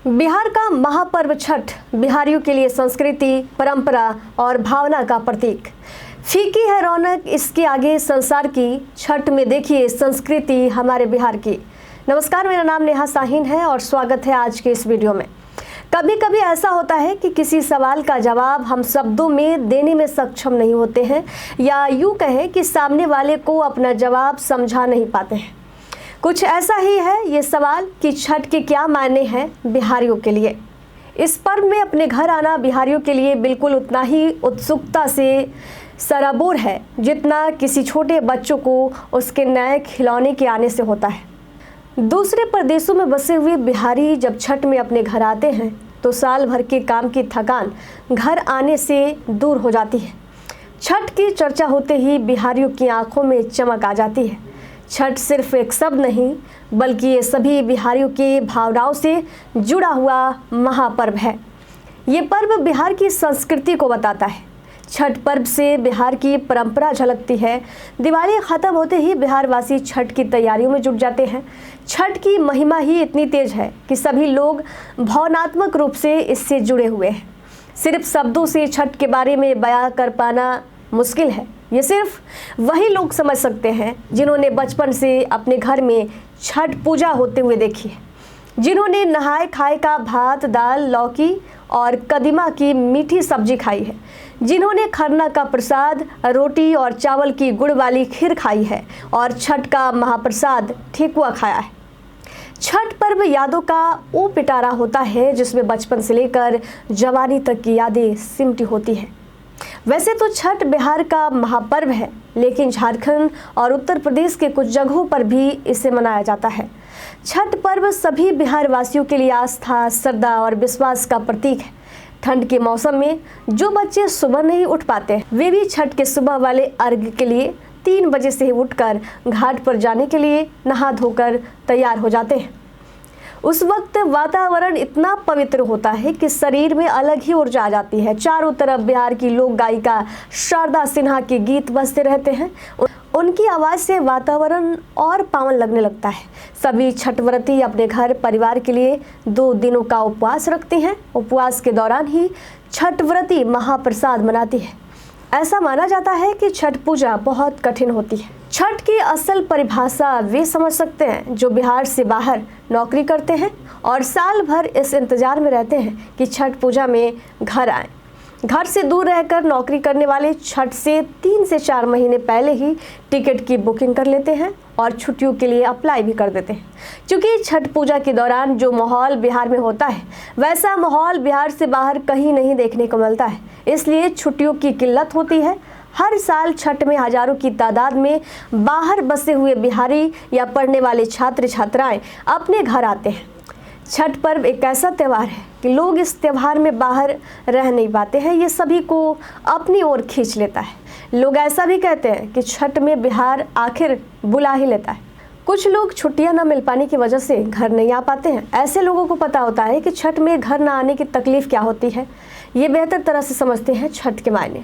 बिहार का महापर्व छठ बिहारियों के लिए संस्कृति, परंपरा और भावना का प्रतीक। फीकी है रौनक इसके आगे संसार की, छठ में देखिए संस्कृति हमारे बिहार की। नमस्कार, मेरा नाम नेहा साहिन है और स्वागत है आज के इस वीडियो में। कभी कभी ऐसा होता है कि किसी सवाल का जवाब हम शब्दों में देने में सक्षम नहीं होते हैं, या यूँ कहें कि सामने वाले को अपना जवाब समझा नहीं पाते हैं। कुछ ऐसा ही है ये सवाल कि छठ के क्या मायने हैं बिहारियों के लिए। इस पर्व में अपने घर आना बिहारियों के लिए बिल्कुल उतना ही उत्सुकता से सराबोर है जितना किसी छोटे बच्चों को उसके नए खिलौने के आने से होता है। दूसरे प्रदेशों में बसे हुए बिहारी जब छठ में अपने घर आते हैं तो साल भर के काम की थकान घर आने से दूर हो जाती है। छठ की चर्चा होते ही बिहारियों की आंखों में चमक आ जाती है। छठ सिर्फ एक शब्द नहीं, बल्कि ये सभी बिहारियों की भावनाओं से जुड़ा हुआ महापर्व है। ये पर्व बिहार की संस्कृति को बताता है। छठ पर्व से बिहार की परंपरा झलकती है। दिवाली खत्म होते ही बिहारवासी छठ की तैयारियों में जुट जाते हैं। छठ की महिमा ही इतनी तेज है कि सभी लोग भावनात्मक रूप से इससे जुड़े हुए हैं। सिर्फ शब्दों से छठ के बारे में बयां कर पाना मुश्किल है। ये सिर्फ वही लोग समझ सकते हैं जिन्होंने बचपन से अपने घर में छठ पूजा होते हुए देखी है, जिन्होंने नहाए खाए का भात, दाल, लौकी और कदीमा की मीठी सब्जी खाई है, जिन्होंने खरना का प्रसाद रोटी और चावल की गुड़ वाली खीर खाई है और छठ का महाप्रसाद ठेकुआ खाया है। छठ पर्व यादों का वो पिटारा होता है जिसमें बचपन से लेकर जवानी तक की यादें सिमटी होती हैं। वैसे तो छठ बिहार का महापर्व है, लेकिन झारखंड और उत्तर प्रदेश के कुछ जगहों पर भी इसे मनाया जाता है। छठ पर्व सभी बिहार वासियों के लिए आस्था, श्रद्धा और विश्वास का प्रतीक है। ठंड के मौसम में जो बच्चे सुबह नहीं उठ पाते, वे भी छठ के सुबह वाले अर्घ्य के लिए 3 बजे से ही उठकर घाट पर जाने के लिए नहा धोकर तैयार हो जाते हैं। उस वक्त वातावरण इतना पवित्र होता है कि शरीर में अलग ही ऊर्जा आ जाती है। चारों तरफ बिहार की लोक गायिका शारदा सिन्हा के गीत बजते रहते हैं। उनकी आवाज़ से वातावरण और पावन लगने लगता है। सभी छठव्रती अपने घर परिवार के लिए 2 दिनों का उपवास रखते हैं। उपवास के दौरान ही छठव्रती महाप्रसाद मनाती है। ऐसा माना जाता है कि छठ पूजा बहुत कठिन होती है। छठ की असल परिभाषा वे समझ सकते हैं जो बिहार से बाहर नौकरी करते हैं और साल भर इस इंतजार में रहते हैं कि छठ पूजा में घर आएं। घर से दूर रहकर नौकरी करने वाले छठ से 3 से 4 महीने पहले ही टिकट की बुकिंग कर लेते हैं और छुट्टियों के लिए अप्लाई भी कर देते हैं। क्योंकि छठ पूजा के दौरान जो माहौल बिहार में होता है, वैसा माहौल बिहार से बाहर कहीं नहीं देखने को मिलता है, इसलिए छुट्टियों की किल्लत होती है। हर साल छठ में हजारों की तादाद में बाहर बसे हुए बिहारी या पढ़ने वाले छात्र छात्राएं अपने घर आते हैं। छठ पर्व एक ऐसा त्यौहार है कि लोग इस त्यौहार में बाहर रह नहीं पाते हैं, ये सभी को अपनी ओर खींच लेता है। लोग ऐसा भी कहते हैं कि छठ में बिहार आखिर बुला ही लेता है। कुछ लोग छुट्टियां न मिल पाने की वजह से घर नहीं आ पाते हैं। ऐसे लोगों को पता होता है कि छठ में घर न आने की तकलीफ क्या होती है। ये बेहतर तरह से समझते हैं छठ के मायने।